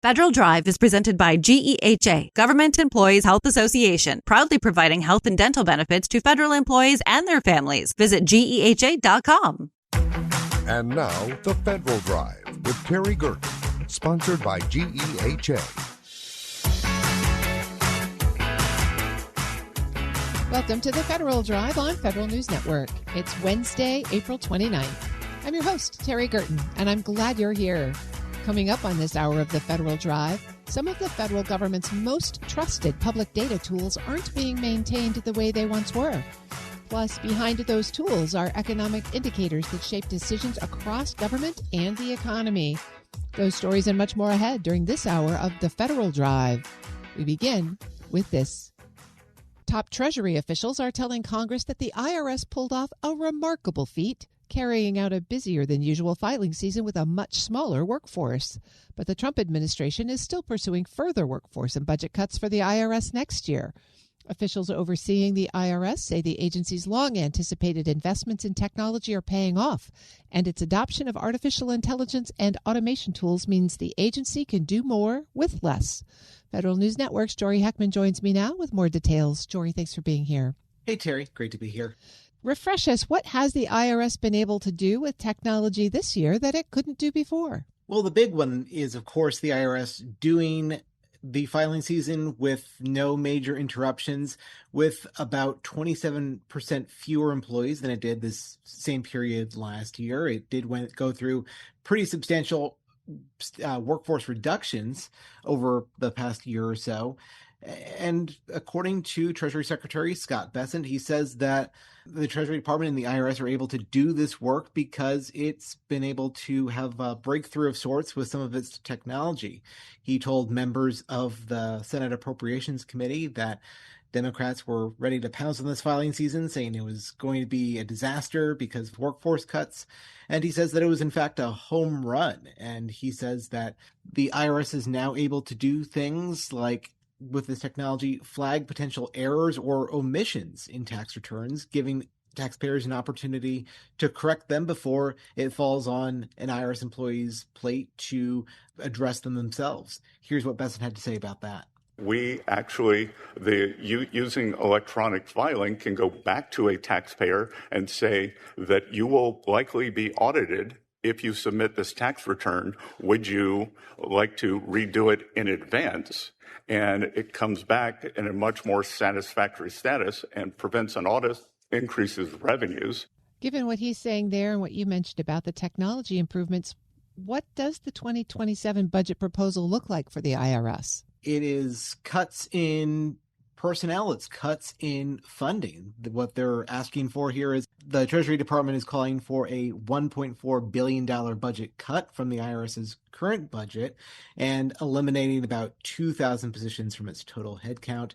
Federal Drive is presented by GEHA, Government Employees Health Association, proudly providing health and dental benefits to federal employees and their families. Visit GEHA.com. And now, the Federal Drive with Terry Gerton, sponsored by GEHA. Welcome to the Federal Drive on Federal News Network. It's Wednesday, April 29th. I'm your host, Terry Gerton, and I'm glad you're here. Coming up on this hour of the Federal Drive, some of the federal government's most trusted public data tools aren't being maintained the way they once were. Plus, behind those tools are economic indicators that shape decisions across government and the economy. Those stories and much more ahead during this hour of the Federal Drive. We begin with this. Top Treasury officials are telling Congress that the IRS pulled off a remarkable feat, carrying out a busier than usual filing season with a much smaller workforce. But the Trump administration is still pursuing further workforce and budget cuts for the IRS next year. Officials overseeing the IRS say the agency's long-anticipated investments in technology are paying off, and its adoption of artificial intelligence and automation tools means the agency can do more with less. Federal News Network's Jory Heckman joins me now with more details. Jory, thanks for being here. Hey, Terry. Great to be here. Refresh us. What has the IRS been able to do with technology this year that it couldn't do before? Well, the big one is, of course, the IRS doing the filing season with no major interruptions, with about 27% fewer employees than it did this same period last year. It did go through pretty substantial workforce reductions over the past year or so. And according to Treasury Secretary Scott Bessent, he says that the Treasury Department and the IRS are able to do this work because it's been able to have a breakthrough of sorts with some of its technology. He told members of the Senate Appropriations Committee that Democrats were ready to pounce on this filing season, saying it was going to be a disaster because of workforce cuts. And he says that it was, in fact, a home run. And he says that the IRS is now able to do things like, with this technology, flag potential errors or omissions in tax returns, giving taxpayers an opportunity to correct them before it falls on an IRS employee's plate to address them themselves. Here's what Bessent had to say about that. We actually, using electronic filing, can go back to a taxpayer and say that you will likely be audited if you submit this tax return. Would you like to redo it in advance? And it comes back in a much more satisfactory status and prevents an audit, increases revenues. Given what he's saying there and what you mentioned about the technology improvements, what does the 2027 budget proposal look like for the IRS? It is cuts in personnel, it's cuts in funding. What they're asking for here is the Treasury Department is calling for a $1.4 billion budget cut from the IRS's current budget and eliminating about 2,000 positions from its total headcount.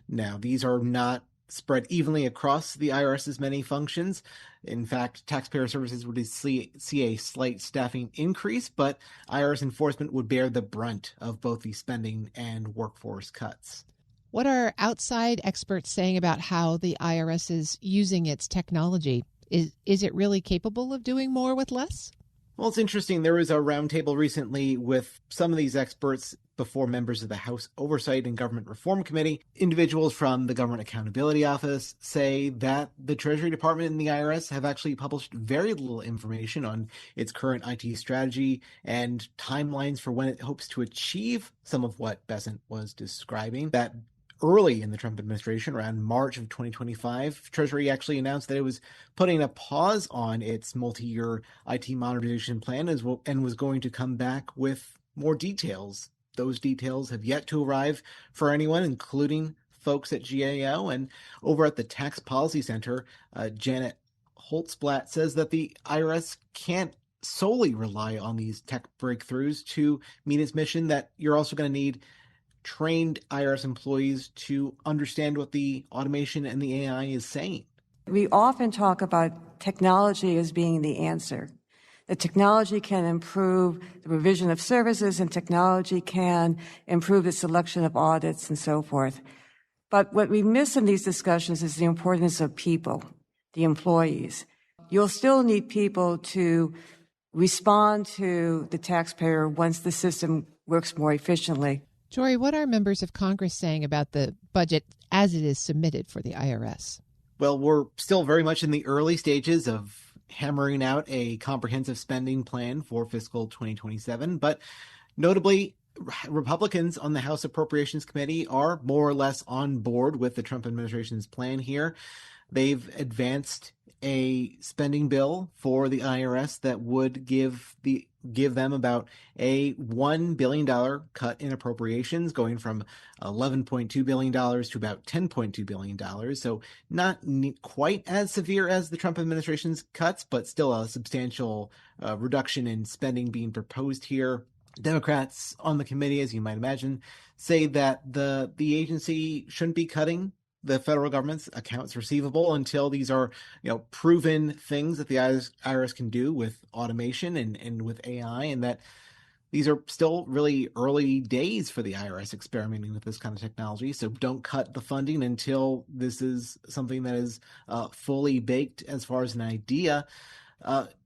Now, these are not spread evenly across the IRS's many functions. In fact, taxpayer services would see a slight staffing increase, but IRS enforcement would bear the brunt of both the spending and workforce cuts. What are outside experts saying about how the IRS is using its technology? Is it really capable of doing more with less? Well, it's interesting. There was a roundtable recently with some of these experts before members of the House Oversight and Government Reform Committee. Individuals from the Government Accountability Office say that the Treasury Department and the IRS have actually published very little information on its current IT strategy and timelines for when it hopes to achieve some of what Bessent was describing. That early in the Trump administration, around March of 2025, Treasury actually announced that it was putting a pause on its multi-year IT modernization plan and was going to come back with more details. Those details have yet to arrive for anyone, including folks at GAO. And over at the Tax Policy Center, Janet Holtzblatt says that the IRS can't solely rely on these tech breakthroughs to meet its mission, that you're also going to need trained IRS employees to understand what the automation and the AI is saying. We often talk about technology as being the answer. The technology can improve the provision of services, and technology can improve the selection of audits and so forth. But what we miss in these discussions is the importance of people, the employees. You'll still need people to respond to the taxpayer once the system works more efficiently. Jory, what are members of Congress saying about the budget as it is submitted for the IRS? Well, we're still very much in the early stages of hammering out a comprehensive spending plan for fiscal 2027, but notably, Republicans on the House Appropriations Committee are more or less on board with the Trump administration's plan here. They've advanced a spending bill for the IRS that would give them about a $1 billion cut in appropriations, going from $11.2 billion to about $10.2 billion. So not quite as severe as the Trump administration's cuts, but still a substantial reduction in spending being proposed here. Democrats on the committee, as you might imagine, say that the agency shouldn't be cutting the federal government's accounts receivable until these are, proven things that the IRS can do with automation and with AI, and that these are still really early days for the IRS experimenting with this kind of technology. So don't cut the funding until this is something that is fully baked as far as an idea.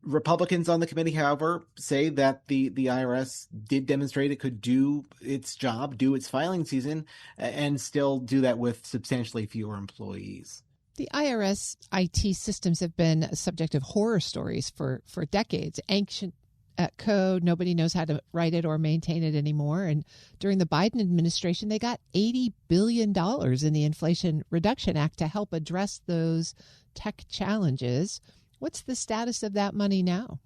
Republicans on the committee, however, say that the IRS did demonstrate it could do its job, do its filing season, and still do that with substantially fewer employees. The IRS IT systems have been a subject of horror stories for decades. Ancient code, nobody knows how to write it or maintain it anymore. And during the Biden administration, they got $80 billion in the Inflation Reduction Act to help address those tech challenges. What's the status of that money now?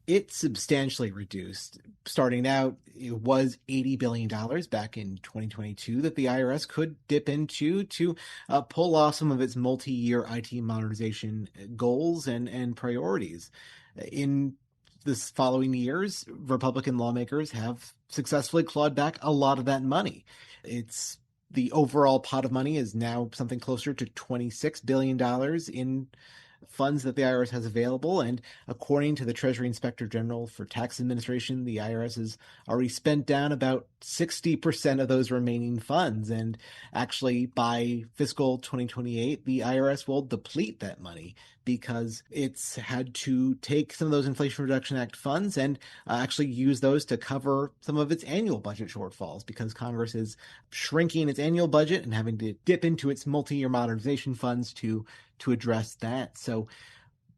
It's substantially reduced. Starting out, it was $80 billion back in 2022 that the IRS could dip into to pull off some of its multi-year IT modernization goals and priorities. In this following years, Republican lawmakers have successfully clawed back a lot of that money. The overall pot of money is now something closer to $26 billion in funds that the IRS has available. And according to the Treasury Inspector General for Tax Administration, the IRS has already spent down about 60% of those remaining funds. And actually, by fiscal 2028, the IRS will deplete that money because it's had to take some of those Inflation Reduction Act funds and actually use those to cover some of its annual budget shortfalls, because Congress is shrinking its annual budget and having to dip into its multi-year modernization funds to address that. So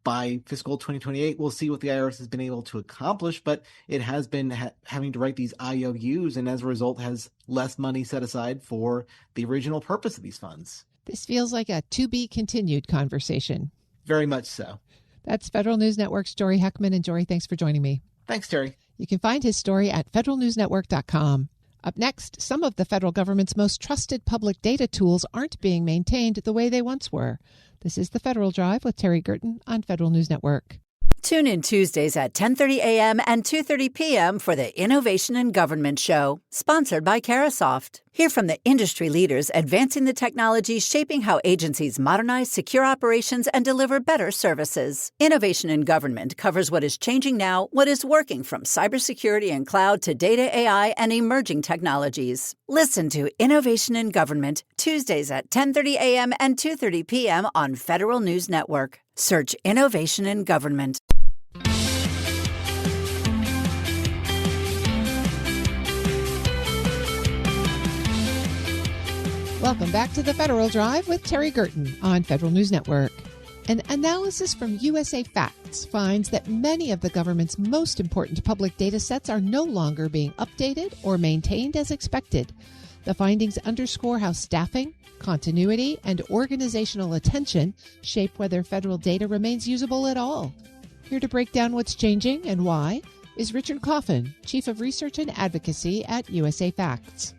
by fiscal 2028, we'll see what the IRS has been able to accomplish, but it has been having to write these IOUs, and as a result has less money set aside for the original purpose of these funds. This feels like a to-be-continued conversation. Very much so. That's Federal News Network's Jory Heckman. And Jory, thanks for joining me. Thanks, Terry. You can find his story at federalnewsnetwork.com. Up next, some of the federal government's most trusted public data tools aren't being maintained the way they once were. This is the Federal Drive with Terry Gerton on Federal News Network. Tune in Tuesdays at 10:30 a.m. and 2:30 p.m. for the Innovation in Government Show, sponsored by Carasoft. Hear from the industry leaders advancing the technologies shaping how agencies modernize, secure operations, and deliver better services. Innovation in Government covers what is changing now, what is working from cybersecurity and cloud to data, AI, and emerging technologies. Listen to Innovation in Government, Tuesdays at 10:30 a.m. and 2:30 p.m. on Federal News Network. Search Innovation in Government. Welcome back to the Federal Drive with Terry Gerton on Federal News Network. An analysis from USA Facts finds that many of the government's most important public data sets are no longer being updated or maintained as expected. The findings underscore how staffing, continuity, and organizational attention shape whether federal data remains usable at all. Here to break down what's changing and why is Richard Coffin, Chief of Research and Advocacy at USA Facts.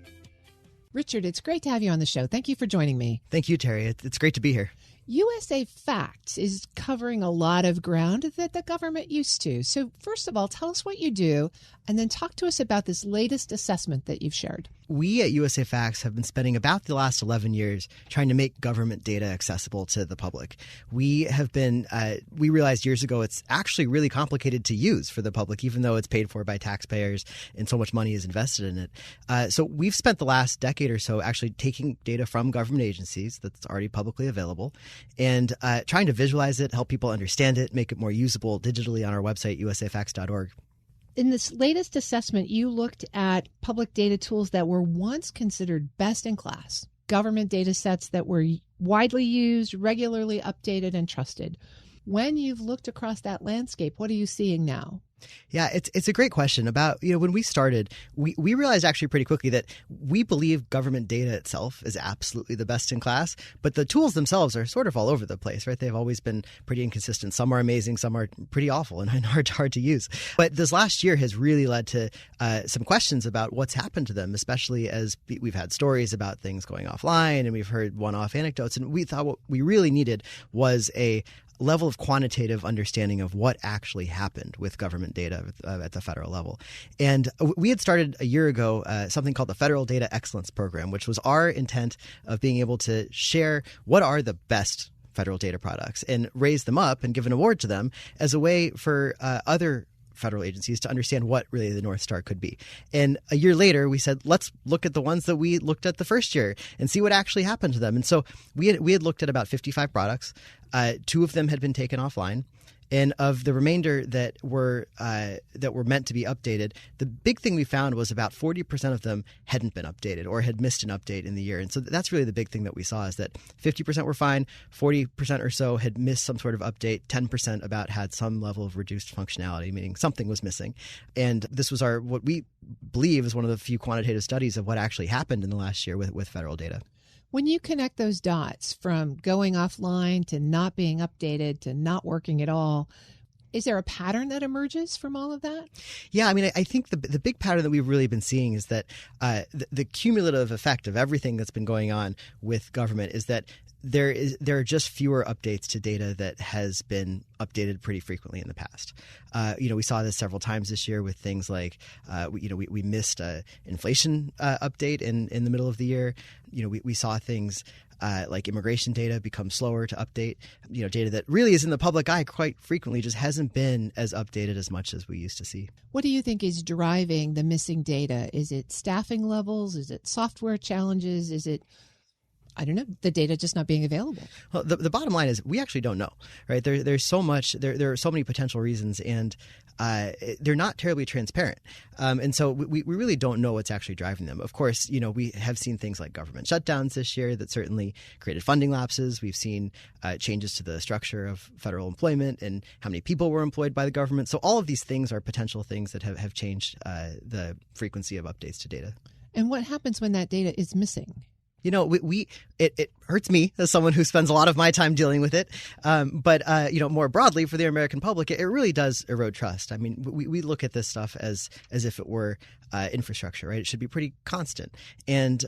Richard, it's great to have you on the show. Thank you for joining me. Thank you, Terry. It's great to be here. USA Facts is covering a lot of ground that the government used to. So first of all, tell us what you do, and then talk to us about this latest assessment that you've shared. We at USA Facts have been spending about the last 11 years trying to make government data accessible to the public. We realized years ago it's actually really complicated to use for the public, even though it's paid for by taxpayers and so much money is invested in it. So we've spent the last decade or so actually taking data from government agencies that's already publicly available and trying to visualize it, help people understand it, make it more usable digitally on our website, usafacts.org. In this latest assessment, you looked at public data tools that were once considered best in class, government data sets that were widely used, regularly updated, and trusted. When you've looked across that landscape, what are you seeing now? Yeah, it's a great question. About, when we started, we realized actually pretty quickly that we believe government data itself is absolutely the best in class, but the tools themselves are sort of all over the place, right? They've always been pretty inconsistent. Some are amazing, some are pretty awful and hard to use. But this last year has really led to some questions about what's happened to them, especially as we've had stories about things going offline and we've heard one-off anecdotes. And we thought what we really needed was a level of quantitative understanding of what actually happened with government data at the federal level. And we had started a year ago something called the Federal Data Excellence Program, which was our intent of being able to share what are the best federal data products and raise them up and give an award to them as a way for other federal agencies to understand what really the North Star could be. And a year later, we said, let's look at the ones that we looked at the first year and see what actually happened to them. And so we had looked at about 55 products. 2 of them had been taken offline. And of the remainder that were meant to be updated, the big thing we found was about 40% of them hadn't been updated or had missed an update in the year. And so that's really the big thing that we saw, is that 50% were fine, 40% or so had missed some sort of update, 10% about had some level of reduced functionality, meaning something was missing. And this was what we believe is one of the few quantitative studies of what actually happened in the last year with federal data. When you connect those dots from going offline to not being updated to not working at all, is there a pattern that emerges from all of that? Yeah, I mean, I think the big pattern that we've really been seeing is that the cumulative effect of everything that's been going on with government is that there are just fewer updates to data that has been updated pretty frequently in the past. We saw this several times this year with things like, we missed an inflation update in the middle of the year. We saw things like immigration data become slower to update. Data that really is in the public eye quite frequently just hasn't been as updated as much as we used to see. What do you think is driving the missing data? Is it staffing levels? Is it software challenges? Is it, I don't know, the data just not being available? Well, the bottom line is we actually don't know, right? There's so much, there are so many potential reasons, and they're not terribly transparent. And so we really don't know what's actually driving them. Of course, we have seen things like government shutdowns this year that certainly created funding lapses. We've seen changes to the structure of federal employment and how many people were employed by the government. So all of these things are potential things that have changed the frequency of updates to data. And what happens when that data is missing? It hurts me as someone who spends a lot of my time dealing with it. But more broadly for the American public, it really does erode trust. I mean, we look at this stuff as if it were infrastructure, right? It should be pretty constant. And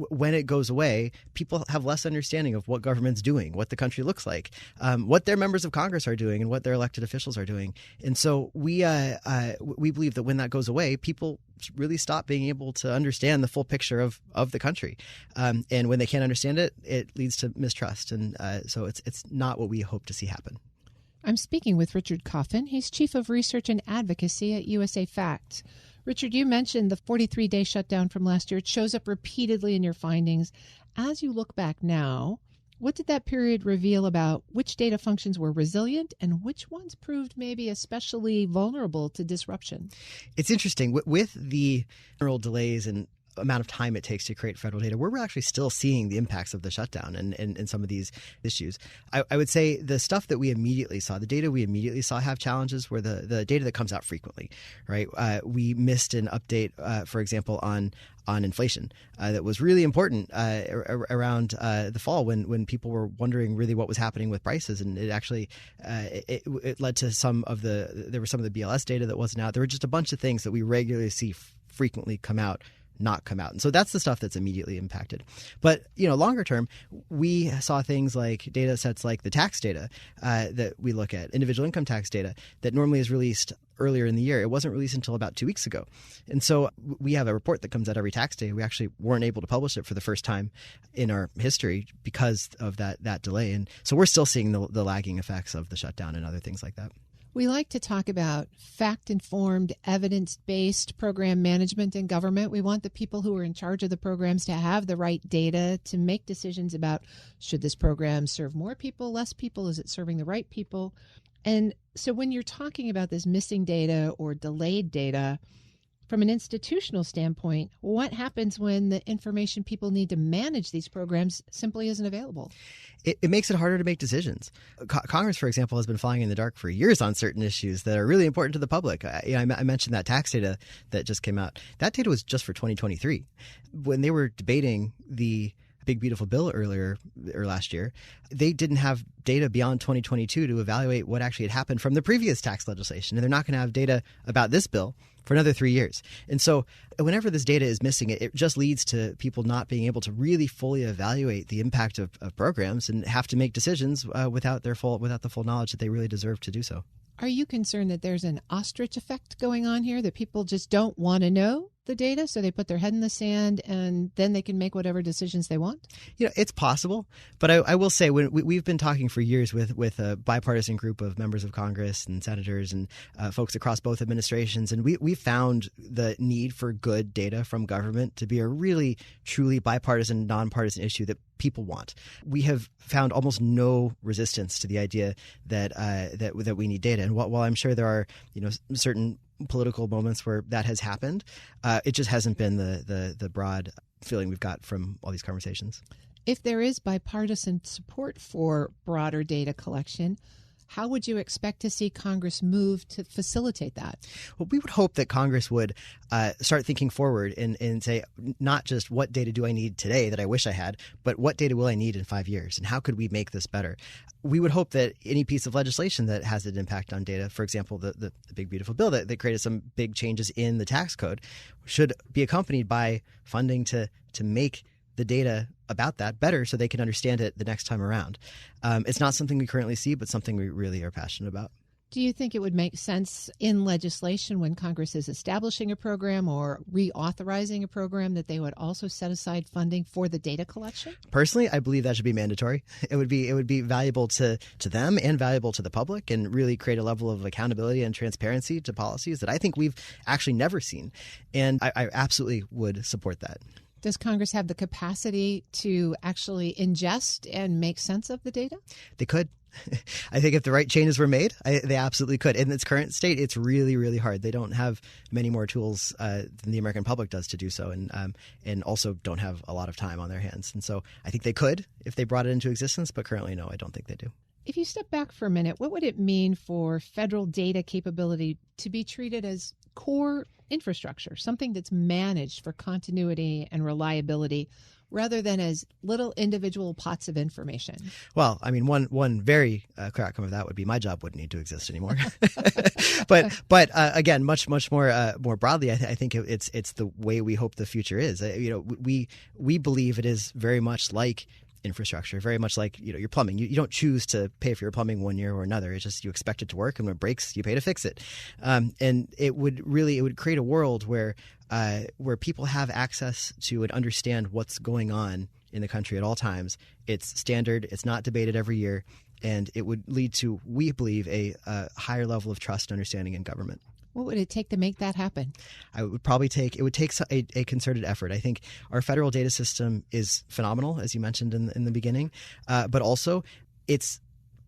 when it goes away, people have less understanding of what government's doing, what the country looks like, what their members of Congress are doing, and what their elected officials are doing. And so we believe that when that goes away, people really stop being able to understand the full picture of the country. And when they can't understand it, it leads to mistrust. And so it's not what we hope to see happen. I'm speaking with Richard Coffin. He's Chief of Research and Advocacy at USA Facts. Richard, you mentioned the 43-day shutdown from last year. It shows up repeatedly in your findings. As you look back now, what did that period reveal about which data functions were resilient and which ones proved maybe especially vulnerable to disruption? It's interesting. With the general delays and amount of time it takes to create federal data, we're actually still seeing the impacts of the shutdown and some of these issues. I would say the stuff that we immediately saw, the data we immediately saw have challenges were the data that comes out frequently, right? We missed an update, for example, on inflation that was really important around the fall when people were wondering really what was happening with prices, and it actually it led to some of the BLS data that wasn't out. There were just a bunch of things that we regularly see frequently not come out. And so that's the stuff that's immediately impacted. But, longer term, we saw things like data sets like the tax data that we look at, individual income tax data that normally is released earlier in the year. It wasn't released until about 2 weeks ago. And so we have a report that comes out every tax day. We actually weren't able to publish it for the first time in our history because of that delay. And so we're still seeing the lagging effects of the shutdown and other things like that. We like to talk about fact-informed, evidence-based program management in government. We want the people who are in charge of the programs to have the right data to make decisions about, should this program serve more people, less people? Is it serving the right people? And so when you're talking about this missing data or delayed data, from an institutional standpoint, what happens when the information people need to manage these programs simply isn't available? It makes it harder to make decisions. Congress, for example, has been flying in the dark for years on certain issues that are really important to the public. I mentioned that tax data that just came out. That data was just for 2023. When they were debating the Big Beautiful Bill earlier or last year, they didn't have data beyond 2022 to evaluate what actually had happened from the previous tax legislation. And they're not going to have data about this bill for another 3 years. And so whenever this data is missing, it just leads to people not being able to really fully evaluate the impact of programs and have to make decisions without the full knowledge that they really deserve to do so. Are you concerned that there's an ostrich effect going on here, that people just don't want to know the data, so they put their head in the sand and then they can make whatever decisions they want? It's possible. But I will say, when we've been talking for years with a bipartisan group of members of Congress and senators and folks across both administrations, and we found the need for good data from government to be a really, truly bipartisan, nonpartisan issue that people want. We have found almost no resistance to the idea that we need data. And while I'm sure there are certain political moments where that has happened, it just hasn't been the broad feeling we've got from all these conversations. If there is bipartisan support for broader data collection, how would you expect to see Congress move to facilitate that? Well, we would hope that Congress would start thinking forward and say, not just what data do I need today that I wish I had, but what data will I need in 5 years, and how could we make this better? We would hope that any piece of legislation that has an impact on data, for example, the Big Beautiful Bill that created some big changes in the tax code, should be accompanied by funding to make the data about that better so they can understand it the next time around. It's not something we currently see, but something we really are passionate about. Do you think it would make sense in legislation when Congress is establishing a program or reauthorizing a program that they would also set aside funding for the data collection? Personally, I believe that should be mandatory. It would be valuable to them and valuable to the public, and really create a level of accountability and transparency to policies that I think we've actually never seen. And I absolutely would support that. Does Congress have the capacity to actually ingest and make sense of the data? They could. I think if the right changes were made, they absolutely could. In its current state, it's really, really hard. They don't have many more tools than the American public does to do so, and also don't have a lot of time on their hands. And so I think they could if they brought it into existence, but currently, no, I don't think they do. If you step back for a minute, what would it mean for federal data capability to be treated as core infrastructure, something that's managed for continuity and reliability, rather than as little individual pots of information? Well, I mean, one very clear outcome of that would be my job wouldn't need to exist anymore. but again, much more broadly, I think it's the way we hope the future is. We believe it is very much like infrastructure, very much like your plumbing. You don't choose to pay for your plumbing one year or another. It's just you expect it to work, and when it breaks, you pay to fix it. And it would create a world where people have access to and understand what's going on in the country at all times. It's standard. It's not debated every year, and it would lead to, we believe, a higher level of trust and understanding in government. What would it take to make that happen? It would take a concerted effort. I think our federal data system is phenomenal, as you mentioned in the beginning, but also it's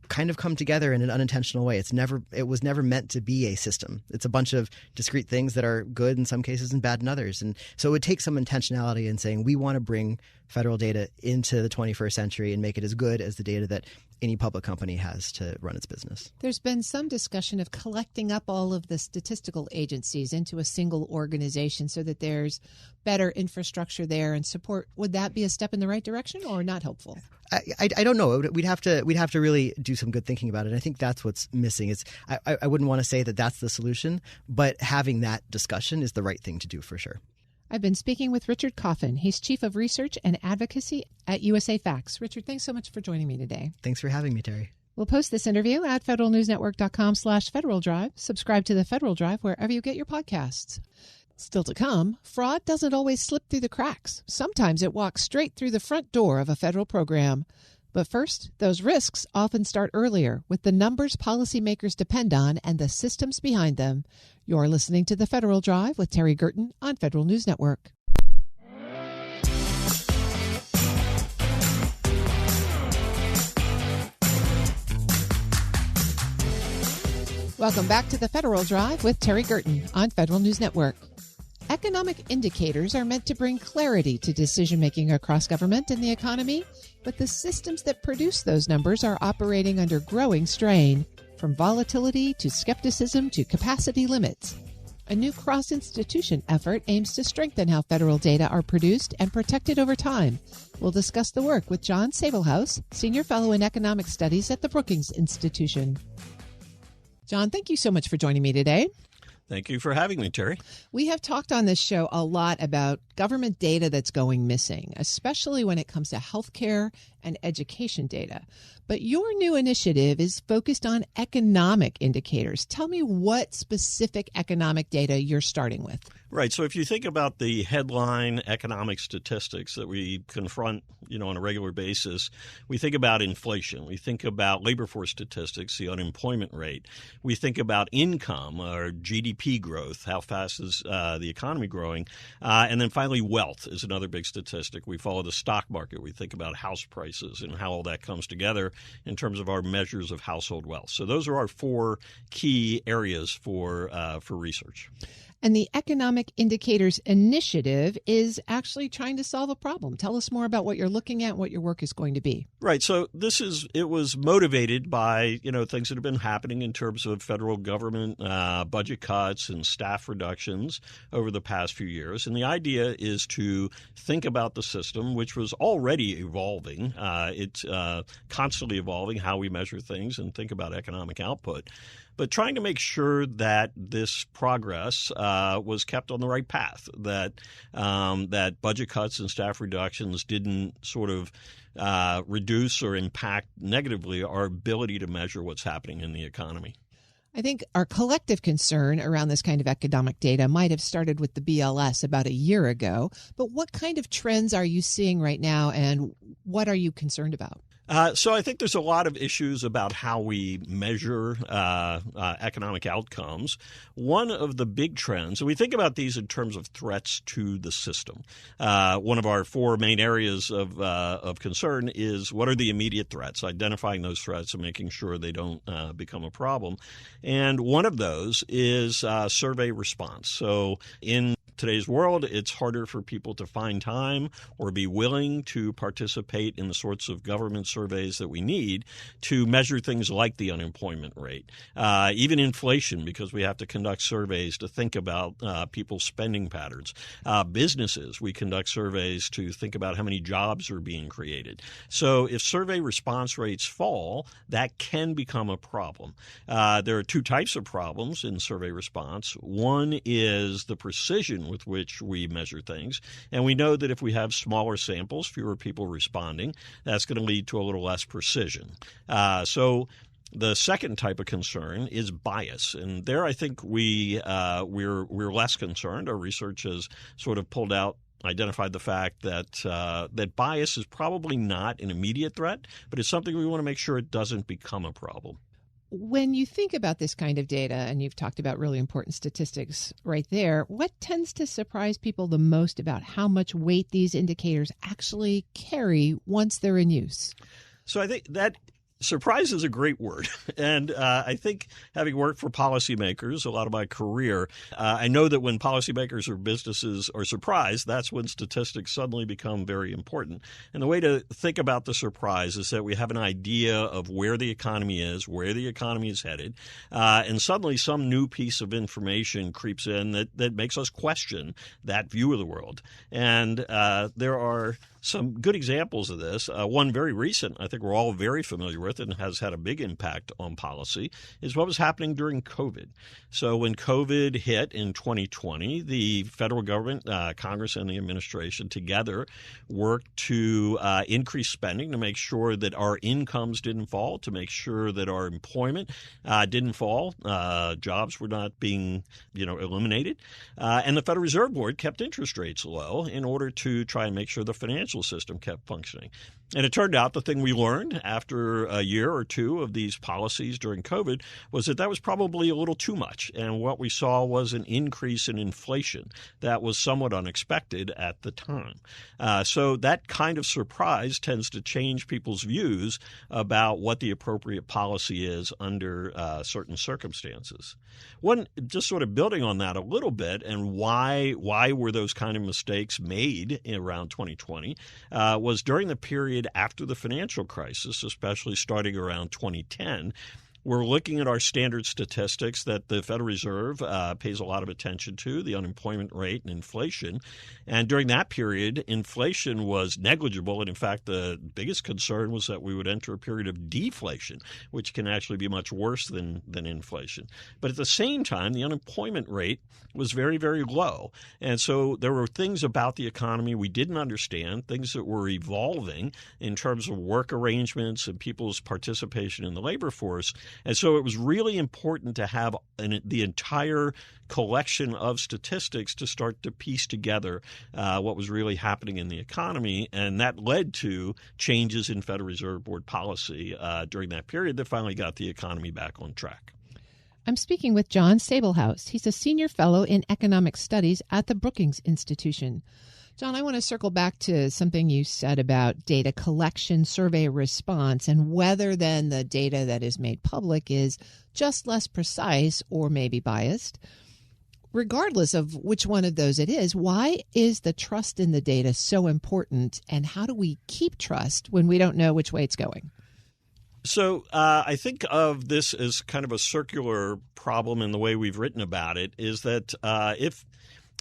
kind of come together in an unintentional way. It was never meant to be a system. It's a bunch of discrete things that are good in some cases and bad in others. And so it would take some intentionality in saying we want to bring federal data into the 21st century and make it as good as the data that any public company has to run its business. There's been some discussion of collecting up all of the statistical agencies into a single organization so that there's better infrastructure there and support. Would that be a step in the right direction or not helpful? I don't know. We'd have to really do some good thinking about it. I think that's what's missing. I wouldn't want to say that that's the solution, but having that discussion is the right thing to do for sure. I've been speaking with Richard Coffin. He's Chief of Research and Advocacy at USA Facts. Richard, thanks so much for joining me today. Thanks for having me, Terry. We'll post this interview at federalnewsnetwork.com/Federal Drive. Subscribe to the Federal Drive wherever you get your podcasts. Still to come, fraud doesn't always slip through the cracks. Sometimes it walks straight through the front door of a federal program. But first, those risks often start earlier with the numbers policymakers depend on and the systems behind them. You're listening to The Federal Drive with Terry Gerton on Federal News Network. Welcome back to The Federal Drive with Terry Gerton on Federal News Network. Economic indicators are meant to bring clarity to decision-making across government and the economy, but the systems that produce those numbers are operating under growing strain, from volatility to skepticism to capacity limits. A new cross-institution effort aims to strengthen how federal data are produced and protected over time. We'll discuss the work with John Sabelhaus, Senior Fellow in Economic Studies at the Brookings Institution. John, thank you so much for joining me today. Thank you for having me, Terry. We have talked on this show a lot about government data that's going missing, especially when it comes to healthcare and education data. But your new initiative is focused on economic indicators. Tell me what specific economic data you're starting with. Right. So if you think about the headline economic statistics that we confront, on a regular basis, we think about inflation. We think about labor force statistics, the unemployment rate. We think about income or GDP growth, how fast is the economy growing. And then finally, wealth is another big statistic. We follow the stock market. We think about house prices and how all that comes together in terms of our measures of household wealth. So those are our four key areas for research. And the Economic Indicators Initiative is actually trying to solve a problem. Tell us more about what you're looking at, what your work is going to be. Right. So it was motivated by, things that have been happening in terms of federal government budget cuts and staff reductions over the past few years. And the idea is to think about the system, which was already evolving. It's constantly evolving how we measure things and think about economic output. But trying to make sure that this progress was kept on the right path, that budget cuts and staff reductions didn't sort of reduce or impact negatively our ability to measure what's happening in the economy. I think our collective concern around this kind of economic data might have started with the BLS about a year ago. But what kind of trends are you seeing right now, and what are you concerned about? So I think there's a lot of issues about how we measure economic outcomes. One of the big trends, and we think about these in terms of threats to the system. One of our four main areas of concern is what are the immediate threats, identifying those threats and making sure they don't become a problem. And one of those is survey response. So in today's world, it's harder for people to find time or be willing to participate in the sorts of government surveys that we need to measure things like the unemployment rate, even inflation, because we have to conduct surveys to think about people's spending patterns. Businesses, we conduct surveys to think about how many jobs are being created. So if survey response rates fall, that can become a problem. There are two types of problems in survey response. One is the precision with which we measure things. And we know that if we have smaller samples, fewer people responding, that's going to lead to a little less precision. So the second type of concern is bias. And there I think we're less concerned. Our research has sort of identified the fact that bias is probably not an immediate threat, but it's something we want to make sure it doesn't become a problem. When you think about this kind of data, and you've talked about really important statistics right there, what tends to surprise people the most about how much weight these indicators actually carry once they're in use? So I think that surprise is a great word. And I think having worked for policymakers a lot of my career, I know that when policymakers or businesses are surprised, that's when statistics suddenly become very important. And the way to think about the surprise is that we have an idea of where the economy is, where the economy is headed, and suddenly some new piece of information creeps in that makes us question that view of the world. And there are some good examples of this. One very recent, I think we're all very familiar with and has had a big impact on policy, is what was happening during COVID. So when COVID hit in 2020, the federal government, Congress and the administration together worked to increase spending to make sure that our incomes didn't fall, to make sure that our employment didn't fall, jobs were not being eliminated. And the Federal Reserve Board kept interest rates low in order to try and make sure the financial postal system kept functioning. And it turned out the thing we learned after a year or two of these policies during COVID was that was probably a little too much. And what we saw was an increase in inflation that was somewhat unexpected at the time. So that kind of surprise tends to change people's views about what the appropriate policy is under certain circumstances. One, just sort of building on that a little bit, and why were those kind of mistakes made around 2020 was during the period after the financial crisis, especially starting around 2010. We're looking at our standard statistics that the Federal Reserve pays a lot of attention to, the unemployment rate and inflation. And during that period, inflation was negligible. And in fact, the biggest concern was that we would enter a period of deflation, which can actually be much worse than inflation. But at the same time, the unemployment rate was very, very low. And so there were things about the economy we didn't understand, things that were evolving in terms of work arrangements and people's participation in the labor force. And so it was really important to have the entire collection of statistics to start to piece together what was really happening in the economy. And that led to changes in Federal Reserve Board policy during that period that finally got the economy back on track. I'm speaking with John Sabelhouse. He's a senior fellow in economic studies at the Brookings Institution. John, I want to circle back to something you said about data collection, survey response, and whether then the data that is made public is just less precise or maybe biased. Regardless of which one of those it is, why is the trust in the data so important, and how do we keep trust when we don't know which way it's going? So I think of this as kind of a circular problem in the way we've written about it, is that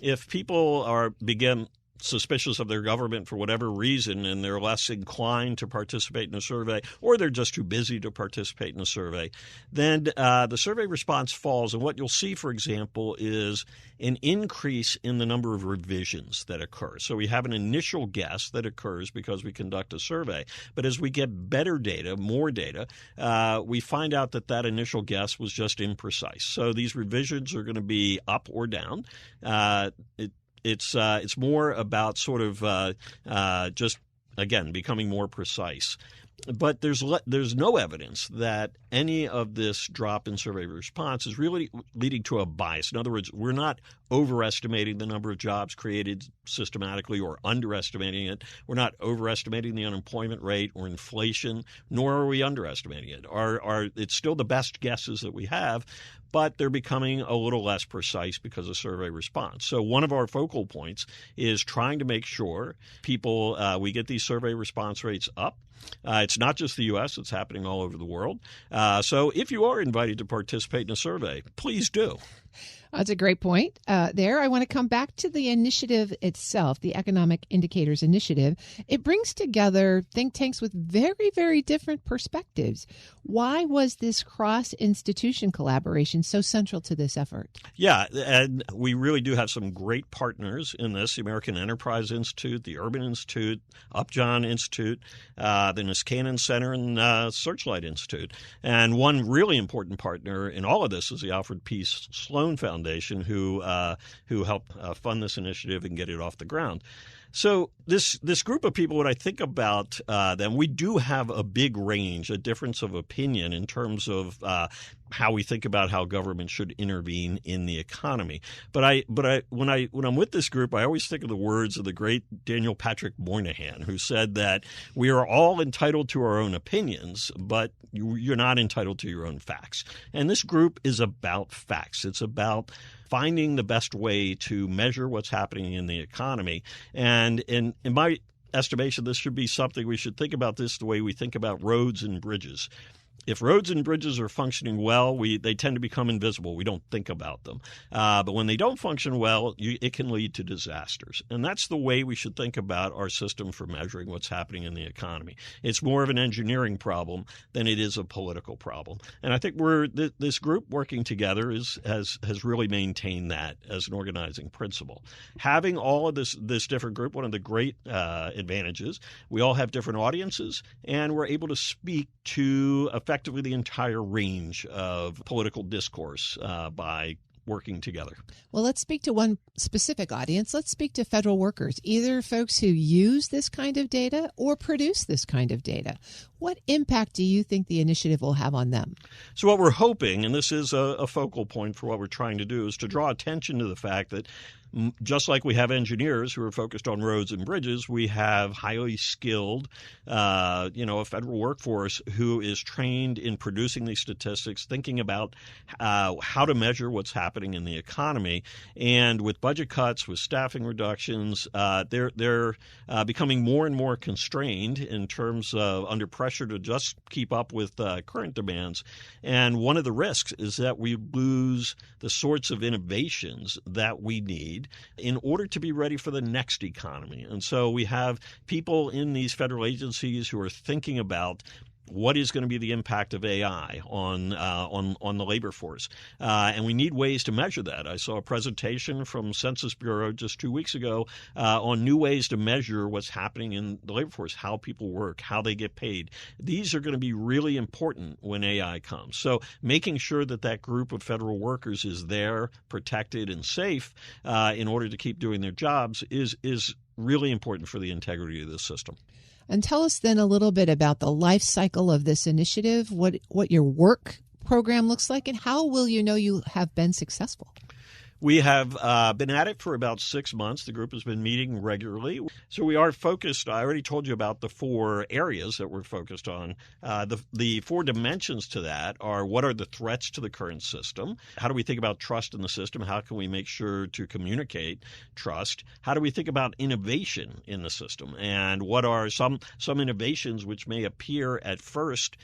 if people begin suspicious of their government for whatever reason and they're less inclined to participate in a survey, or they're just too busy to participate in a survey, then the survey response falls. And what you'll see, for example, is an increase in the number of revisions that occur. So we have an initial guess that occurs because we conduct a survey. But as we get better data, more data, we find out that initial guess was just imprecise. So these revisions are going to be up or down. It's more about sort of just, again, becoming more precise. But there's no evidence that any of this drop in survey response is really leading to a bias. In other words, we're not overestimating the number of jobs created systematically or underestimating it. We're not overestimating the unemployment rate or inflation, nor are we underestimating it. It's still the best guesses that we have, but they're becoming a little less precise because of survey response. So one of our focal points is trying to make sure we get these survey response rates up. It's not just the U.S. It's happening all over the world. So if you are invited to participate in a survey, please do. That's a great point there. I want to come back to the initiative itself, the Economic Indicators Initiative. It brings together think tanks with very, very different perspectives. Why was this cross-institution collaboration so central to this effort? Yeah, and we really do have some great partners in this, the American Enterprise Institute, the Urban Institute, Upjohn Institute, the Niskanen Center, and Searchlight Institute. And one really important partner in all of this is the Alfred P. Sloan Foundation, who helped fund this initiative and get it off the ground. So this group of people, when I think about them, we do have a big range, a difference of opinion in terms of how we think about how government should intervene in the economy. But when I'm with this group, I always think of the words of the great Daniel Patrick Moynihan, who said that we are all entitled to our own opinions, but you're not entitled to your own facts. And this group is about facts. It's about finding the best way to measure what's happening in the economy. And in my estimation, this should be something we should think about this the way we think about roads and bridges. If roads and bridges are functioning well, they tend to become invisible. We don't think about them. But when they don't function well, it can lead to disasters. And that's the way we should think about our system for measuring what's happening in the economy. It's more of an engineering problem than it is a political problem. And I think this group working together has really maintained that as an organizing principle. Having all of this different group, one of the great advantages, we all have different audiences, and we're able to speak to effectively the entire range of political discourse by working together. Well, let's speak to one specific audience. Let's speak to federal workers, either folks who use this kind of data or produce this kind of data. What impact do you think the initiative will have on them? So what we're hoping, and this is a focal point for what we're trying to do, is to draw attention to the fact that just like we have engineers who are focused on roads and bridges, we have highly skilled, a federal workforce who is trained in producing these statistics, thinking about how to measure what's happening in the economy. And with budget cuts, with staffing reductions, they're becoming more and more constrained in terms of under pressure to just keep up with current demands. And one of the risks is that we lose the sorts of innovations that we need in order to be ready for the next economy. And so we have people in these federal agencies who are thinking about what is going to be the impact of AI on the labor force, and we need ways to measure that. I saw a presentation from Census Bureau just 2 weeks ago on new ways to measure what's happening in the labor force, how people work, how they get paid. These are going to be really important when AI comes. So making sure that that group of federal workers is there, protected, and safe in order to keep doing their jobs is really important for the integrity of the system. And tell us then a little bit about the life cycle of this initiative, what your work program looks like, and how will you know you have been successful? We have been at it for about 6 months. The group has been meeting regularly. So we are focused. I already told you about the 4 areas that we're focused on. The 4 dimensions to that are: what are the threats to the current system? How do we think about trust in the system? How can we make sure to communicate trust? How do we think about innovation in the system? And what are some innovations which may appear at first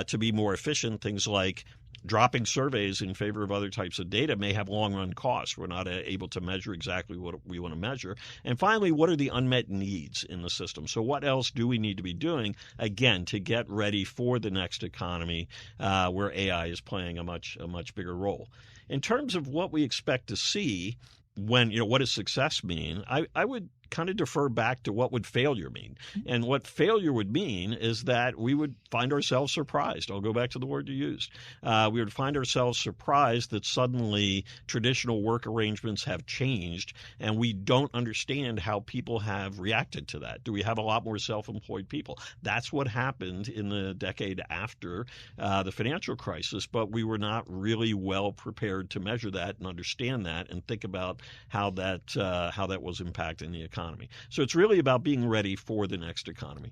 to be more efficient? Things like dropping surveys in favor of other types of data may have long-run costs. We're not able to measure exactly what we want to measure. And finally, what are the unmet needs in the system? So what else do we need to be doing, again, to get ready for the next economy where AI is playing a much bigger role? In terms of what we expect to see, what does success mean? I would kind of defer back to what would failure mean. And what failure would mean is that we would find ourselves surprised. I'll go back to the word you used. We would find ourselves surprised that suddenly traditional work arrangements have changed and we don't understand how people have reacted to that. Do we have a lot more self-employed people? That's what happened in the decade after the financial crisis, but we were not really well prepared to measure that and understand that and think about how that was impacting the economy. So it's really about being ready for the next economy.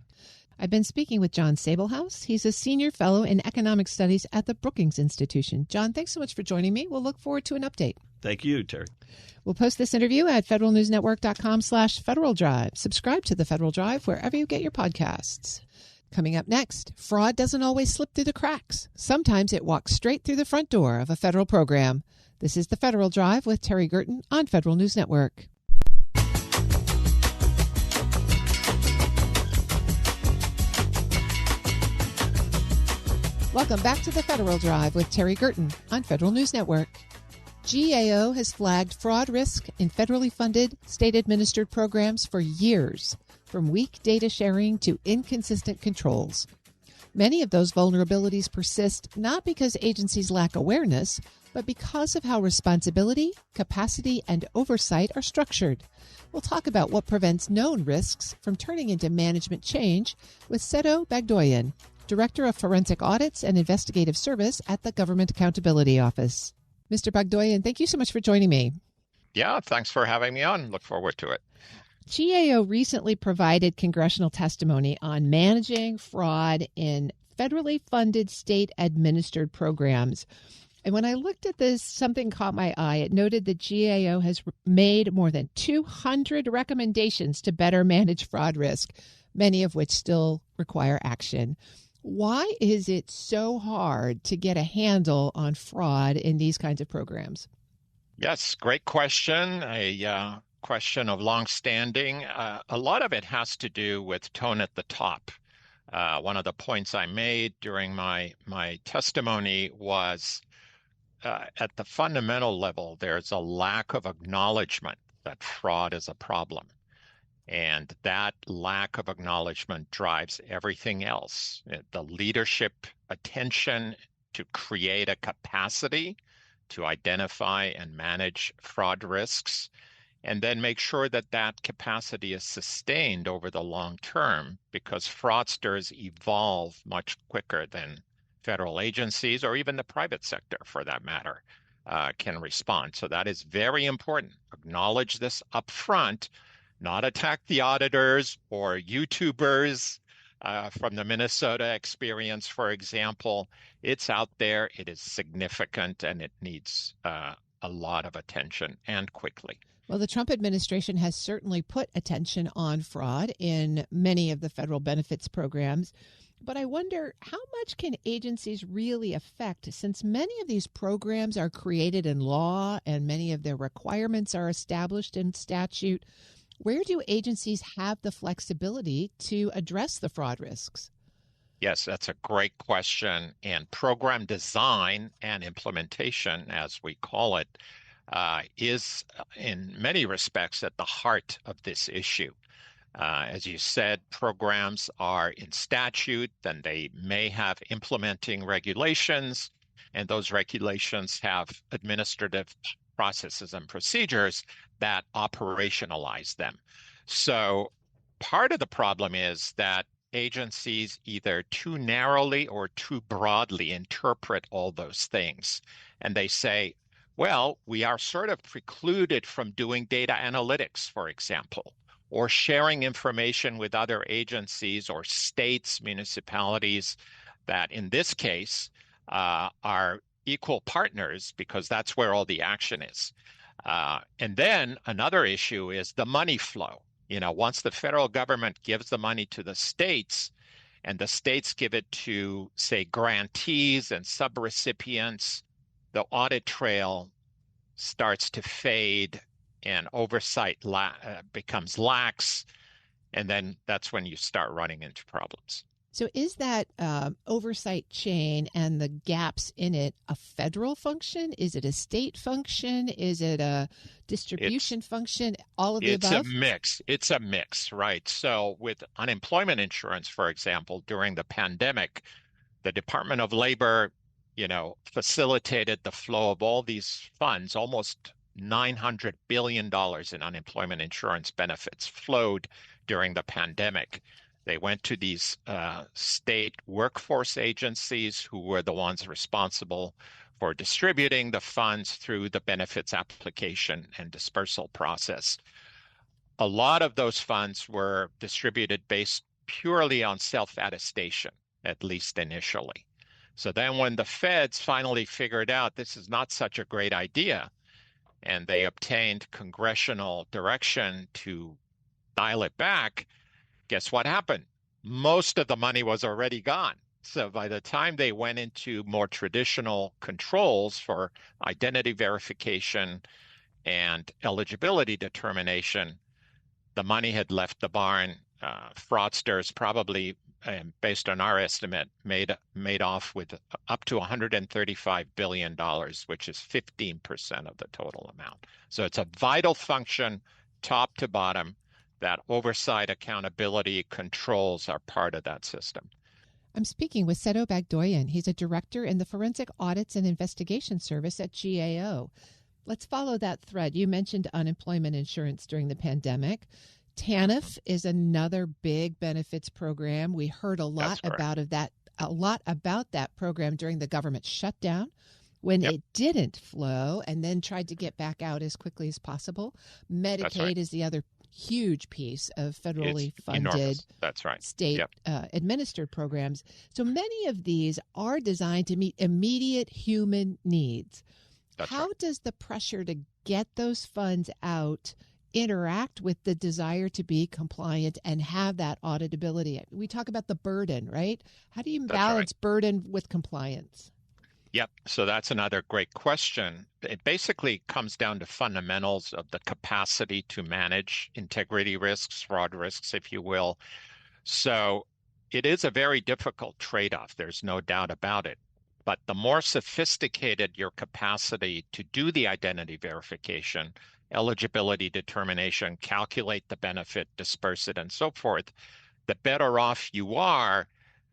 I've been speaking with John Sabelhaus. He's a senior fellow in economic studies at the Brookings Institution. John, thanks so much for joining me. We'll look forward to an update. Thank you, Terry. We'll post this interview at federalnewsnetwork.com/Federal Drive. Subscribe to the Federal Drive wherever you get your podcasts. Coming up next, fraud doesn't always slip through the cracks. Sometimes it walks straight through the front door of a federal program. This is the Federal Drive with Terry Gerton on Federal News Network. Welcome back to the Federal Drive with Terry Gerton on Federal News Network. GAO has flagged fraud risk in federally funded, state-administered programs for years, from weak data sharing to inconsistent controls. Many of those vulnerabilities persist not because agencies lack awareness, but because of how responsibility, capacity, and oversight are structured. We'll talk about what prevents known risks from turning into management change with Seto Bagdoyan, Director of Forensic Audits and Investigative Service at the Government Accountability Office. Mr. Bagdoyan, thank you so much for joining me. Yeah, thanks for having me on. Look forward to it. GAO recently provided congressional testimony on managing fraud in federally funded state-administered programs. And when I looked at this, something caught my eye. It noted that GAO has made more than 200 recommendations to better manage fraud risk, many of which still require action. Why is it so hard to get a handle on fraud in these kinds of programs? Yes, great question. A question of longstanding. A lot of it has to do with tone at the top. One of the points I made during my testimony was at the fundamental level, there's a lack of acknowledgement that fraud is a problem. And that lack of acknowledgement drives everything else. The leadership attention to create a capacity to identify and manage fraud risks, and then make sure that that capacity is sustained over the long term, because fraudsters evolve much quicker than federal agencies or even the private sector, for that matter, can respond. So that is very important. Acknowledge this up front, not attack the auditors or YouTubers from the Minnesota experience, for example. It's out there, it is significant, and it needs a lot of attention, and quickly. Well, the Trump administration has certainly put attention on fraud in many of the federal benefits programs. But I wonder, how much can agencies really affect, since many of these programs are created in law and many of their requirements are established in statute? Where do agencies have the flexibility to address the fraud risks? Yes, that's a great question. And program design and implementation, as we call it, is in many respects at the heart of this issue. As you said, programs are in statute, then they may have implementing regulations, and those regulations have administrative processes and procedures that operationalize them. So part of the problem is that agencies either too narrowly or too broadly interpret all those things. And they say, well, we are sort of precluded from doing data analytics, for example, or sharing information with other agencies or states, municipalities that in this case are equal partners, because that's where all the action is. And then another issue is the money flow. You know, once the federal government gives the money to the states and the states give it to, say, grantees and subrecipients, the audit trail starts to fade and oversight becomes lax. And then that's when you start running into problems. So is that oversight chain and the gaps in it a federal function? Is it a state function? Is it a distribution function? All of the above? It's a mix, right? So with unemployment insurance, for example, during the pandemic, the Department of Labor, facilitated the flow of all these funds. Almost $900 billion in unemployment insurance benefits flowed during the pandemic. They went to these state workforce agencies who were the ones responsible for distributing the funds through the benefits application and dispersal process. A lot of those funds were distributed based purely on self-attestation, at least initially. So then when the feds finally figured out this is not such a great idea, and they obtained congressional direction to dial it back, guess what happened? Most of the money was already gone. So by the time they went into more traditional controls for identity verification and eligibility determination, the money had left the barn. Fraudsters probably, based on our estimate, made off with up to $135 billion, which is 15% of the total amount. So it's a vital function, top to bottom, that oversight, accountability, controls are part of that system. I'm speaking with Seto Bagdoyan. He's a director in the Forensic Audits and Investigation Service at GAO. Let's follow that thread. You mentioned unemployment insurance during the pandemic. TANF is another big benefits program. We heard a lot about that program during the government shutdown, when it didn't flow and then tried to get back out as quickly as possible. Medicaid is the other huge piece of federally funded state administered programs. So many of these are designed to meet immediate human needs. How does the pressure to get those funds out interact with the desire to be compliant and have that auditability? We talk about the burden, right? How do you balance burden with compliance? Yep. So that's another great question. It basically comes down to fundamentals of the capacity to manage integrity risks, fraud risks, if you will. So it is a very difficult trade-off. There's no doubt about it. But the more sophisticated your capacity to do the identity verification, eligibility determination, calculate the benefit, disperse it, and so forth, the better off you are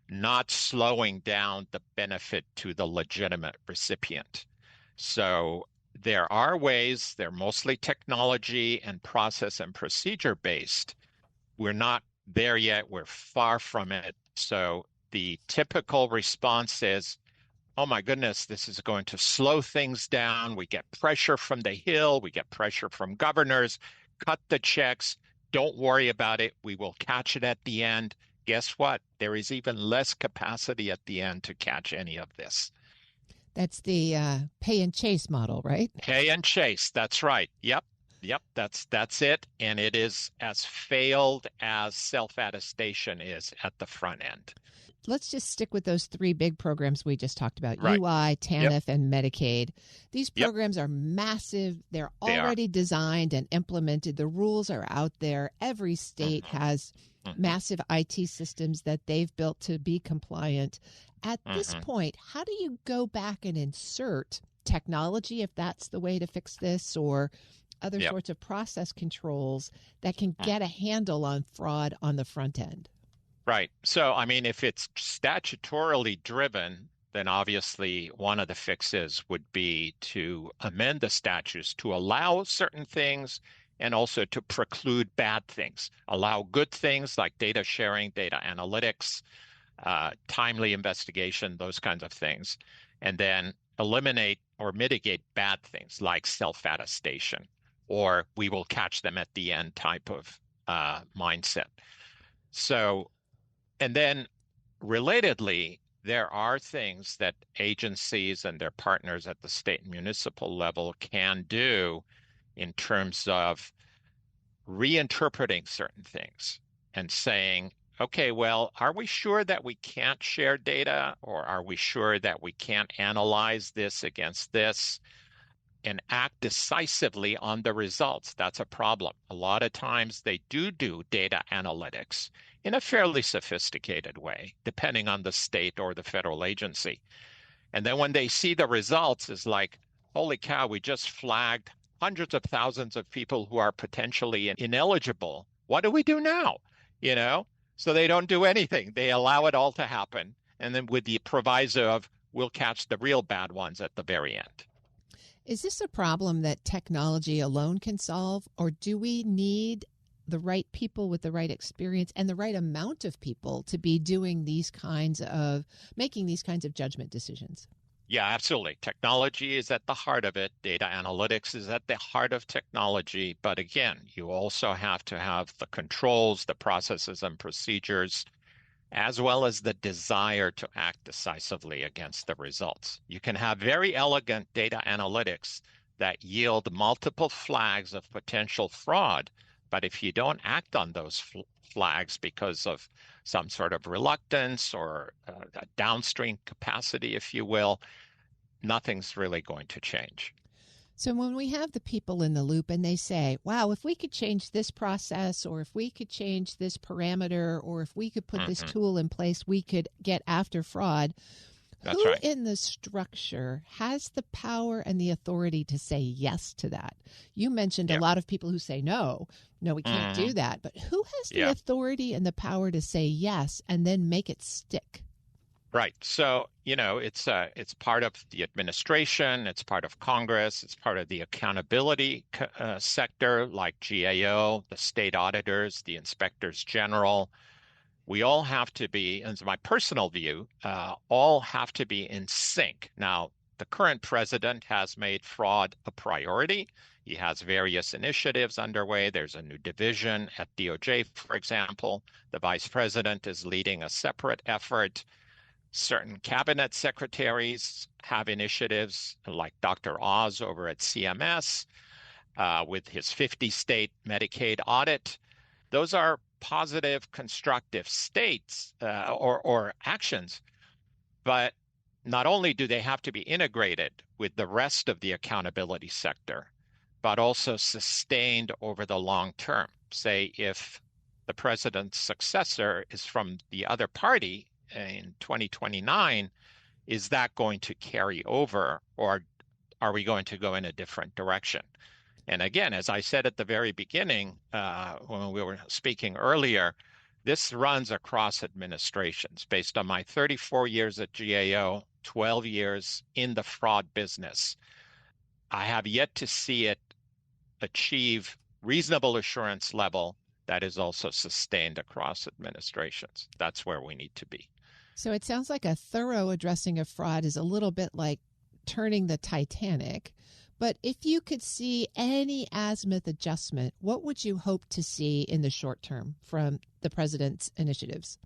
not slowing down the benefit to the legitimate recipient. So there are ways, they're mostly technology and process and procedure based. We're not there yet. We're far from it. So the typical response is, oh my goodness, this is going to slow things down. We get pressure from the Hill. We get pressure from governors. Cut the checks. Don't worry about it. We will catch it at the end. Guess what? There is even less capacity at the end to catch any of this. That's the pay and chase model, right? Pay and chase. That's right. Yep. That's it. And it is as failed as self-attestation is at the front end. Let's just stick with those three big programs we just talked about, right. UI, TANF, and Medicaid. These programs are massive. They're already designed and implemented. The rules are out there. Every state has massive IT systems that they've built to be compliant. At this point, how do you go back and insert technology, if that's the way to fix this, or other sorts of process controls that can get a handle on fraud on the front end? Right. So, I mean, if it's statutorily driven, then obviously one of the fixes would be to amend the statutes to allow certain things and also to preclude bad things, allow good things like data sharing, data analytics, timely investigation, those kinds of things, and then eliminate or mitigate bad things like self-attestation, or we will catch them at the end type of mindset. So, and then relatedly, there are things that agencies and their partners at the state and municipal level can do in terms of reinterpreting certain things and saying, okay, well, are we sure that we can't share data, or are we sure that we can't analyze this against this and act decisively on the results? That's a problem. A lot of times they do data analytics in a fairly sophisticated way, depending on the state or the federal agency. And then when they see the results, it's like, holy cow, we just flagged hundreds of thousands of people who are potentially ineligible. What do we do now? You know? So they don't do anything. They allow it all to happen. And then with the proviso of, we'll catch the real bad ones at the very end. Is this a problem that technology alone can solve, or do we need the right people with the right experience and the right amount of people to be doing making these kinds of judgment decisions? Yeah, absolutely. Technology is at the heart of it. Data analytics is at the heart of technology. But again, you also have to have the controls, the processes and procedures, as well as the desire to act decisively against the results. You can have very elegant data analytics that yield multiple flags of potential fraud, but if you don't act on those flags because of some sort of reluctance or a downstream capacity, if you will, nothing's really going to change. So when we have the people in the loop and they say, wow, if we could change this process, or if we could change this parameter, or if we could put this tool in place, we could get after fraud. That's Who right. in the structure has the power and the authority to say yes to that? You mentioned a lot of people who say, no, we can't do that. But who has the authority and the power to say yes and then make it stick? Right. So, it's part of the administration, it's part of Congress, it's part of the accountability sector like GAO, the state auditors, the inspectors general. We all have to be, and it's my personal view, all have to be in sync. Now, the current president has made fraud a priority. He has various initiatives underway. There's a new division at DOJ, for example. The vice president is leading a separate effort. Certain cabinet secretaries have initiatives like Dr. Oz over at CMS with his 50-state Medicaid audit. Those are positive, constructive states or actions, but not only do they have to be integrated with the rest of the accountability sector, but also sustained over the long term. Say if the president's successor is from the other party in 2029, is that going to carry over, or are we going to go in a different direction? And again, as I said at the very beginning, when we were speaking earlier, this runs across administrations. Based on my 34 years at GAO, 12 years in the fraud business, I have yet to see it achieve reasonable assurance level that is also sustained across administrations. That's where we need to be. So it sounds like a thorough addressing of fraud is a little bit like turning the Titanic. But if you could see any azimuth adjustment, what would you hope to see in the short term from the president's initiatives?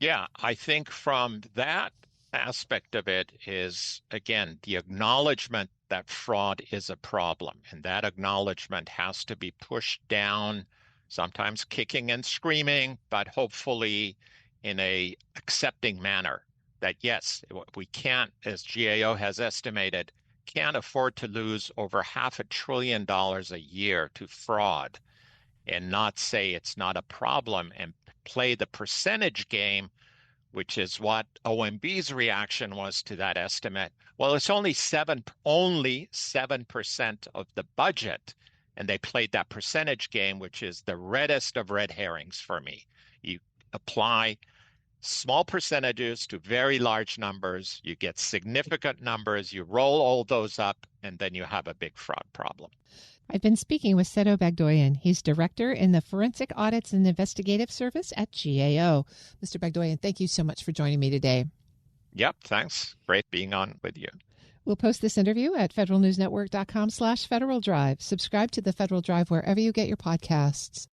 Yeah, I think from that aspect of it is, again, the acknowledgement that fraud is a problem. And that acknowledgement has to be pushed down, sometimes kicking and screaming, but hopefully in a accepting manner that, yes, we can't, as GAO has estimated, can't afford to lose over $500 billion a year to fraud and not say it's not a problem and play the percentage game, which is what OMB's reaction was to that estimate. Well, it's only 7% of the budget, and they played that percentage game, which is the reddest of red herrings for me. You apply small percentages to very large numbers, you get significant numbers, you roll all those up, and then you have a big fraud problem. I've been speaking with Seto Bagdoyan. He's director in the Forensic Audits and Investigative Service at GAO. Mr. Bagdoyan, thank you so much for joining me today. Yep, thanks. Great being on with you. We'll post this interview at federalnewsnetwork.com/Federal Drive. Subscribe to the Federal Drive wherever you get your podcasts.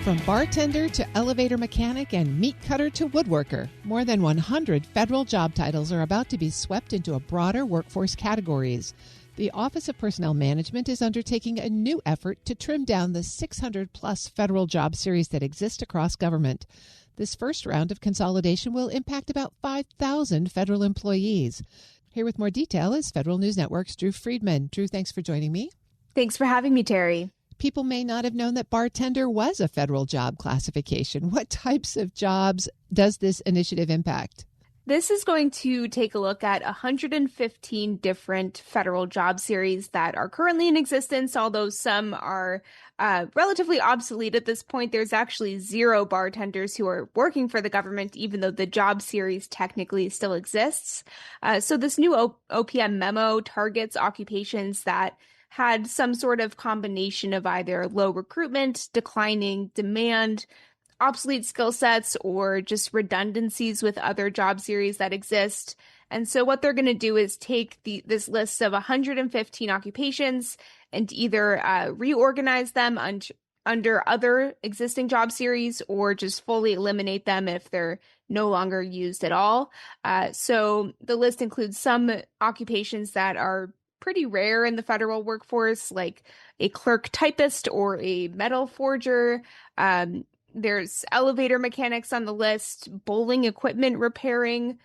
From bartender to elevator mechanic and meat cutter to woodworker, more than 100 federal job titles are about to be swept into a broader workforce categories. The Office of Personnel Management is undertaking a new effort to trim down the 600-plus federal job series that exist across government. This first round of consolidation will impact about 5,000 federal employees. Here with more detail is Federal News Network's Drew Friedman. Drew, thanks for joining me. Thanks for having me, Terry. People may not have known that bartender was a federal job classification. What types of jobs does this initiative impact? This is going to take a look at 115 different federal job series that are currently in existence, although some are relatively obsolete at this point. There's actually 0 bartenders who are working for the government, even though the job series technically still exists. So this new OPM memo targets occupations that had some sort of combination of either low recruitment, declining demand, obsolete skill sets, or just redundancies with other job series that exist. And so what they're going to do is take this list of 115 occupations and either reorganize them under other existing job series or just fully eliminate them if they're no longer used at all. So the list includes some occupations that are pretty rare in the federal workforce, like a clerk typist or a metal forger. There's elevator mechanics on the list, bowling equipment repairing.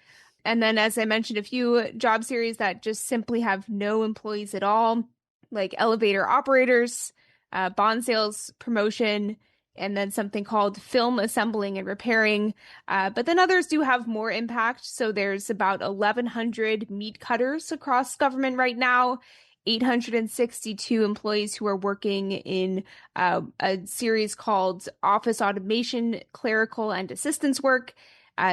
And then, as I mentioned, a few job series that just simply have no employees at all, like elevator operators, bond sales promotion, and then something called film assembling and repairing. But then others do have more impact. So there's about 1,100 meat cutters across government right now, 862 employees who are working in a series called Office Automation, Clerical, and Assistance Work,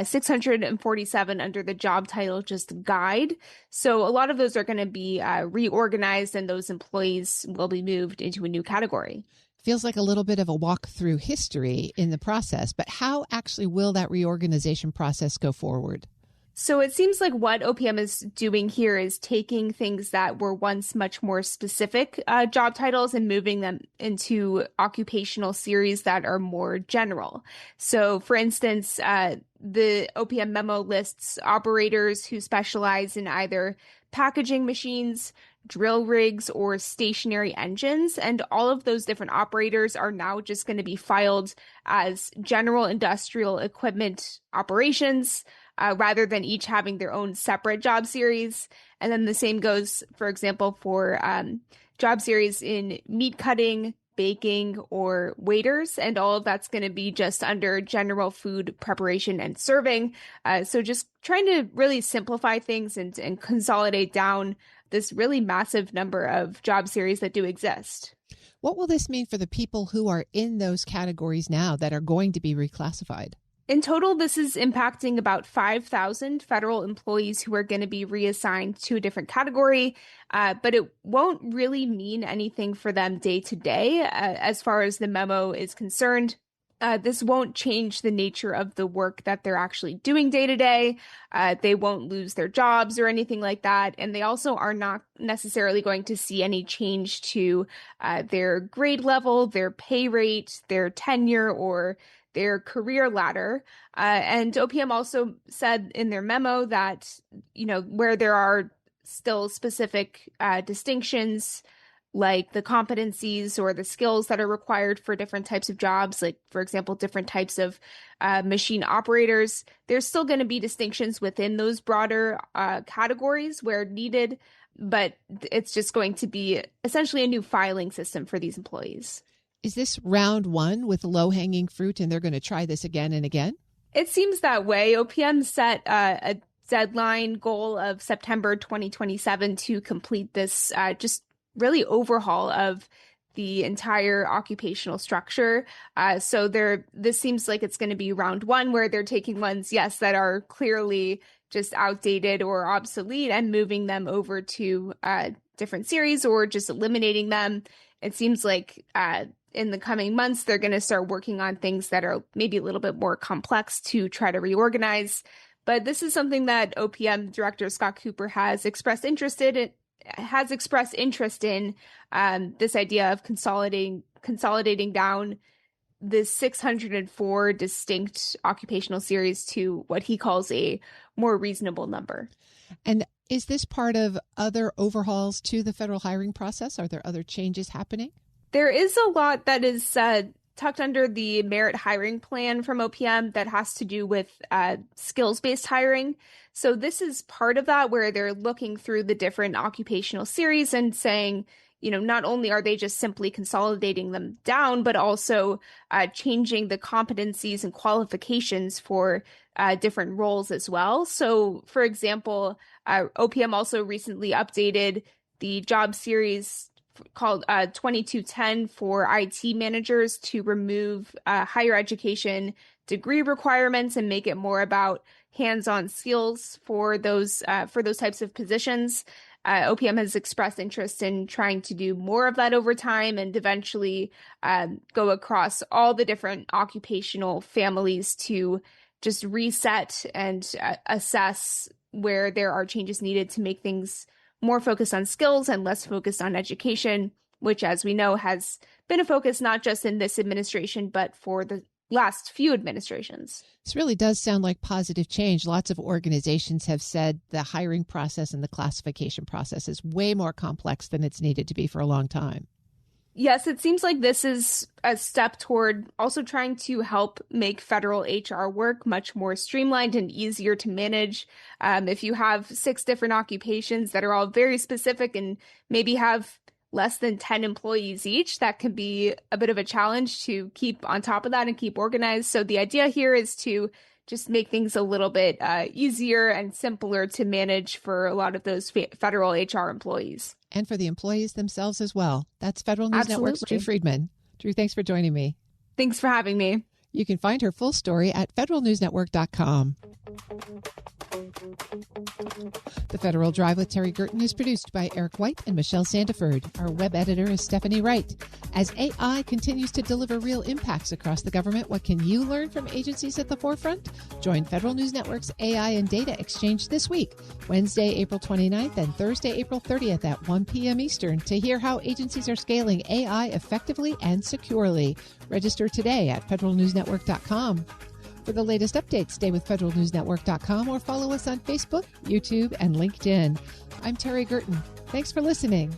647 under the job title just Guide. So a lot of those are going to be reorganized, and those employees will be moved into a new category. Feels like a little bit of a walk through history in the process, but how actually will that reorganization process go forward? So it seems like what OPM is doing here is taking things that were once much more specific job titles and moving them into occupational series that are more general. So for instance, the OPM memo lists operators who specialize in either packaging machines, drill rigs, or stationary engines. And all of those different operators are now just going to be filed as general industrial equipment operations, rather than each having their own separate job series. And then the same goes, for example, for job series in meat cutting, baking, or waiters. And all of that's going to be just under general food preparation and serving. So just trying to really simplify things and consolidate down this really massive number of job series that do exist. What will this mean for the people who are in those categories now that are going to be reclassified? In total, this is impacting about 5,000 federal employees who are going to be reassigned to a different category, but it won't really mean anything for them day to day. As far as the memo is concerned, this won't change the nature of the work that they're actually doing day to day. They won't lose their jobs or anything like that. And they also are not necessarily going to see any change to their grade level, their pay rate, their tenure, or their career ladder. And OPM also said in their memo that, where there are still specific distinctions, like the competencies or the skills that are required for different types of jobs, like, for example, different types of machine operators, there's still going to be distinctions within those broader categories where needed, but it's just going to be essentially a new filing system for these employees. Is this round one with low-hanging fruit, and they're going to try this again and again? It seems that way. OPM set a deadline goal of September 2027 to complete this just really overhaul of the entire occupational structure. So this seems like it's going to be round one, where they're taking ones, yes, that are clearly just outdated or obsolete and moving them over to different series or just eliminating them. It seems like in the coming months, they're going to start working on things that are maybe a little bit more complex to try to reorganize. But this is something that OPM Director Scott Cooper has expressed interest in, this idea of consolidating down the 604 distinct occupational series to what he calls a more reasonable number. And is this part of other overhauls to the federal hiring process? Are there other changes happening? There is a lot that is tucked under the merit hiring plan from OPM that has to do with skills-based hiring. So this is part of that, where they're looking through the different occupational series and saying, not only are they just simply consolidating them down, but also changing the competencies and qualifications for different roles as well. So, for example, OPM also recently updated the job series called 2210 for IT managers to remove higher education degree requirements and make it more about hands-on skills for those types of positions. OPM has expressed interest in trying to do more of that over time and eventually go across all the different occupational families to just reset and assess where there are changes needed to make things more focused on skills and less focused on education, which, as we know, has been a focus not just in this administration, but for the last few administrations. This really does sound like positive change. Lots of organizations have said the hiring process and the classification process is way more complex than it's needed to be for a long time. Yes, it seems like this is a step toward also trying to help make federal HR work much more streamlined and easier to manage. If you have 6 different occupations that are all very specific and maybe have less than 10 employees each, that can be a bit of a challenge to keep on top of that and keep organized. So the idea here is to just make things a little bit easier and simpler to manage for a lot of those federal HR employees. And for the employees themselves as well. That's Federal News Network's Drew Friedman. Drew, thanks for joining me. Thanks for having me. You can find her full story at federalnewsnetwork.com. The Federal Drive with Terry Gerton is produced by Eric White and Michelle Sandiford. Our web editor is Stephanie Wright. As AI continues to deliver real impacts across the government, what can you learn from agencies at the forefront? Join Federal News Network's AI and Data Exchange this week, Wednesday, April 29th and Thursday, April 30th at 1 p.m. Eastern, to hear how agencies are scaling AI effectively and securely. Register today at federalnewsnetwork.com. For the latest updates, stay with federalnewsnetwork.com or follow us on Facebook, YouTube, and LinkedIn. I'm Terry Gerton. Thanks for listening.